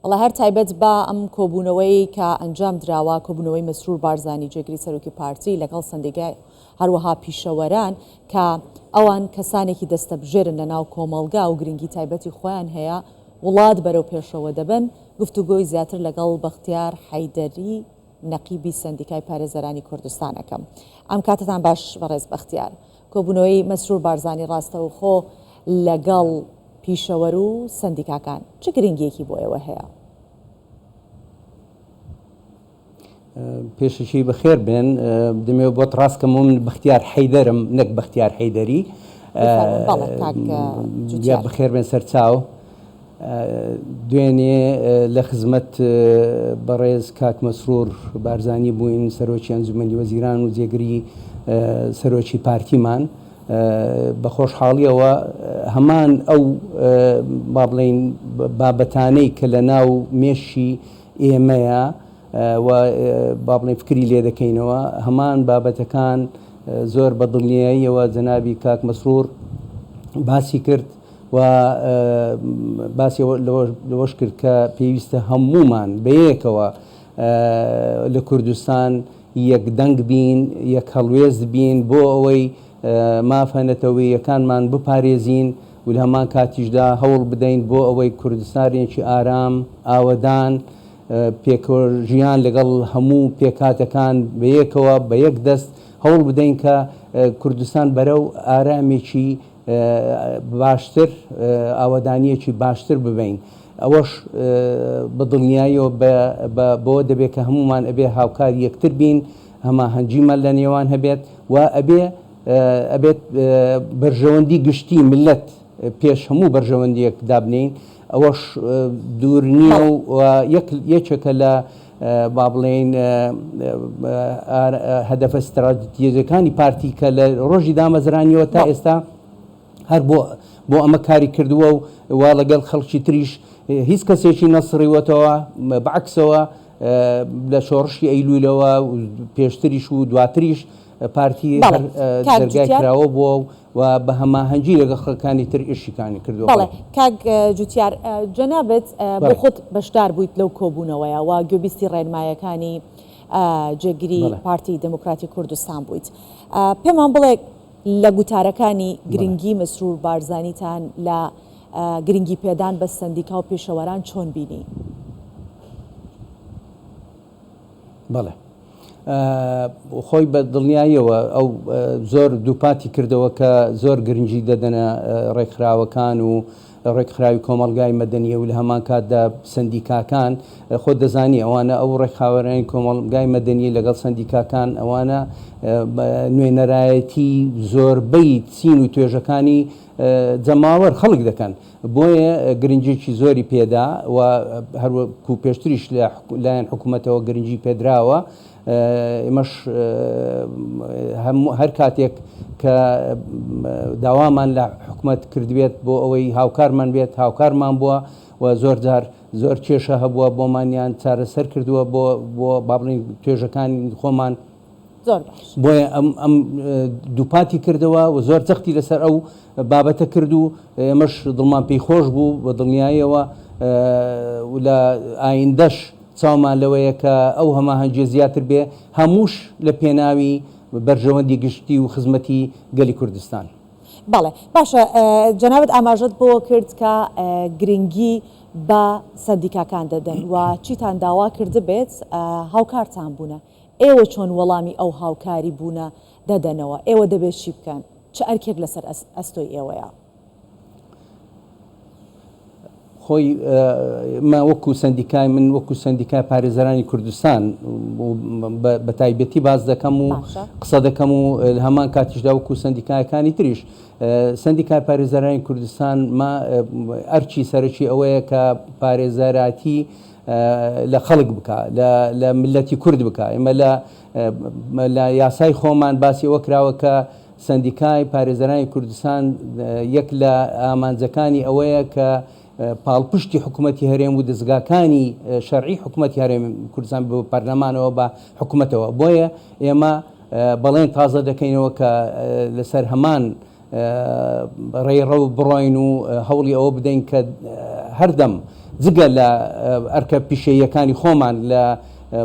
الله هەر تایبەت بە ئەم کۆبوونەوەی کە ئەنجام دراوە کۆبوونەوەی مەسرور بارزانی جێگری سەرۆکی پارتی لەگەڵ سندیگای هەروەها پیشەوەران کە ئەوان کەسانێکی دەستەبژێرن لە ناو کۆمەڵگا و گرنگی تایبەتی خۆیان هەیە وڵات بەرەو پێشەوە دەبن. گفتوگۆی زیاتر لەگەڵ بەختیار حەیدەری نەقیبی سندیکای پارێزەرانی کوردستانەکەم. ئەم کاتتان باش بەڕێز بەختیار. کۆبوونەوەی مەسرور بارزانی ڕاستەوخۆ لەگەڵ پیشەوەر و سندیکاکان چه گرنگیەکی بۆ ئێوە هەیە؟ پێششی بەخێر بێن دەمەوێت بۆت ڕاستکەم من بەختیار حەیدەرم نەک بەختیار حەیدەری بەخێر بێن سەرچاو دوێنێ لە خزمەت بەڕێز کاک مەسرور بارزانی بووین سەرۆکی ئەنجومەنی وەزیران و جێگری سەرۆکی پارتیمان بە خۆشحاڵیەوە هەمان ئەو با بڵێن بابەتانەی کە لە ناو مێشی ئێمەیە و با بڵێن فکری لێ دەکەینەوە هەمان بابەتەکان زۆر بە دڵنیاییەوە جەنابی کاک مەسرور باسی کرد و باسی لەوەش کرد کە پێویستە هەمومان بەیەکەوە لە کوردستان یەکدەنگ بین یەک هەڵوێز بین بۆ ئەوەی مافەنەتەوەیەکانمان بپارێزین و لە هەمان کاتیشدا هەوڵ بدەین بۆ ئەوەی کوردستانێکی ئارام ئاوەدان پێکۆژیان لەگەڵ هەموو پێکاتەکان بەیەکەوە بە یەک دەست هەوڵ بدەین کە کوردستان بەرەو ئارامێکی باشتر ئاوەدانیەکی باشتر ببین. ئەوەش بەدڵنیاییەوە بۆ دەبێت کە هەمومان ئەبێ هاوکار یەکتر بین هەما هەنجیمان لە نێوان هەبێت و ئەبێت بەرژەوەندی گشتی ملت پێش هەموو بەرژەوەندیەک دابنین. ئەوەش دوور نییە و یەکێکە لە با بڵێن هەدەفە استراتیژیەکانی پارتی کە لە ڕۆژی دامەزرانیەوە تا ئێستا هەر بۆ ئەمە کاری کردووە و وا لەگەڵ خەڵکی تریش هیچ کەسێکی نەسڕیوەتەوە بەعکسەوە لە شۆڕشی ئەیلولەوە پێشتریش و دواتریش پارتی دەرگای کراوە بووە و بە هەماهەنگی لەگەڵ خەڵکانی تر ئیشیکانی کردووە. بەڵێ کاک جوتیار جەنابەت بۆ خۆت بەشدار بوویت لەو کۆبوونەوەیە و گوێبیستی ڕێنمایەکانی جێگیری پارتی دموکراتی کوردستان بوویت. پێمان بڵێ لە گوتارەکانی گرنگی مەسرور بارزانیتان لە گرنگی پێدان بە سندیکا و پێشەوەران چۆن بینی؟ بەڵێ خۆی بە دڵنیاییەوە ئەو زۆر دووپاتی کردەوە کە زۆر گرنگی دەدەنە ڕێکخراوەکان و ڕێکخراوی کۆمەلگای مەدەنیە و لە هەمان کاتدا سندیکاکان خۆ دەزانی ئەوانە ئەو ڕێکخاوەرانی کۆمەلگای مەدەنی لەگەڵ سندیکاکان ئەوانە نوێنەرایەتی زۆربەی چین و توێژەکانی جەماوەر خەڵک دەکەن بۆیە گرنگێکی زۆری پێدا و هەروەکو پێشتریش لایەن حکوومەتەوە گرنگی پێدراوە. ئێمەش هەر کاتێک کە داوامان لە حکوومەت کردوێت بۆ ئەوەی هاوکارمان بێت هاوکارمان بووە و زۆر جار زۆر کێشە هەبووە بۆمانیان چارەسەر کردووە بۆ بابڵین توێژەکانی خۆمان بۆیە ئەم دووپاتی کردەوە و زۆر جەختی لەسەر ئەو بابەتە کرد و ئێمەش دڵمان پێی خۆش بوو بە دڵنیاییەوە لە ئایندەش چاومان لەوەیە کە ئەو هەماهەنگیە زیاتر بێ هەمووش لە پێناوی بەرژەوەندی گشتی و خزمەتی گەلی کوردستان. بەڵێ باشە جەنابەت ئاماژەت بۆ کرد کە گرنگی بە سندیکاکان دەدەن و چیتان داوا کرده بێت هاوکارتان بوونە ئێوە چۆن وەڵامی ئەو هاوکاری بوونە دەدەنەوە ئێوە دەبێت چی بکەن چه ئەرکێک لەسەر ئەستۆی ئێوەیە؟ خۆی وەکو سندیکای من وەکو سندیکای پارێزەرانی کوردستان بە تایبەتی باز دەکەم و قسە دەکەم و هەمان کاتیشدا وەکو سندیکایەکانی تریش سندیکای پارێزەرانی کوردستان ئەرچی سەرەکی ئەوەیە کە پارێزەراتی لە خەڵک بکە لە ملەتی کورد بکە. ئێمە لە یاسای خۆمان باسی ئەوە کراوە کە سندیکای پارێزەرانی کوردستان یەک لە ئامانجەکانی ئەوەیە کە پاڵپشتی حکوومەتی هەرێم و دەستگاکانی شەرعی حکوومەتی هەرێم کوردستان بە پەرلەمانەوە بە حکوومەتەوە بۆیە ئێمە بەڵێن تازە دەکەینەوە کە لەسەر هەمان ڕێڕە و بڕۆین و هەوڵی ئەوە بدەین کە هەردەم جگە لە ئەرکە پیشەیەکانی خۆمان لە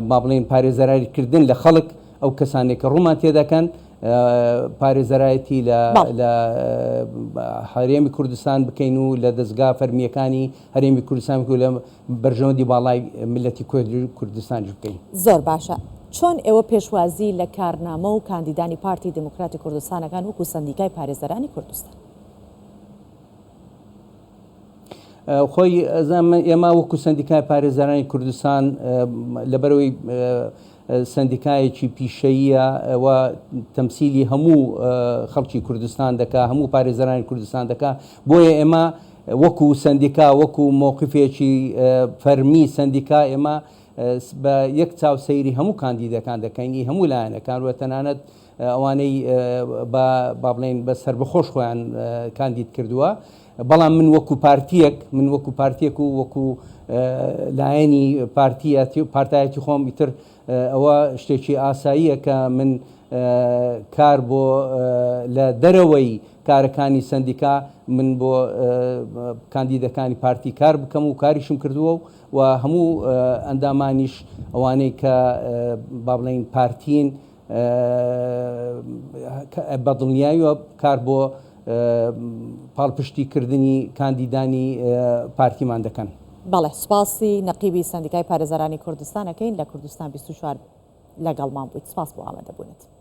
با بڵێن پارێزەراریکردن لە خەڵک ئەو کەسانێک کە ڕوومان تێدەکەن پارێزەرایەتی لە هەرێمی کوردستان بکەین و لە دەستگا فەرمیەکانی هەرێمی کوردستان لە بەرژەوەندی باڵای ملەتی کوردستانیش بکەین. زۆر باشە. چۆن ئێوە پێشوازی لە کارنامە و کاندیدانی پارتی دموکراتی کوردستانەکان وەکو سەندیکای پارێزەرانی کوردستان؟ خۆی ئێمە وەکو سەندیکای پارێزەرانی کوردستان لەبەرەوەی سندیکایەکی پیشەیە و تەمسیلی هەموو خەڵکی کوردستان دەکا، هەموو پارێزەرانی کوردستان دەکا، بۆیە ئێمە وەکو سندیکا وەکو مووقفێکی فەرمی سندیکا ئێمە بە یەک چاوسەیری هەموو کاندیدەکان دەکەینی هەموو لایەنەکان و تەنانەت ئەوانەی با بڵێن بە سربەخۆش خۆیان کاندید کردووە. بەڵام من وەکو پارتیەک و وەکو لایەنی پارتایەتی خۆم ئیتر ئەوە شتێکی ئاساییە کە من کار بۆ لە دەرەوەی کارەکانی سندیکا من بۆ کاندیدەکانی پارتی کار بکەم و کاریشم کردووە و هەموو ئەندامانیش ئەوانەی کە با بڵێن پارتین بەدڵنیاییوە کار بۆ پاڵپشتیکردنی کاندیدانی پارتیمان دەکەن. بەڵێ سپاسی نەقیبی سەندیکای پارێزەرانی کوردستانەکەین لە کوردستان 24 لەگەڵمان بوویت. سپاس بۆ ئامادەبوونت.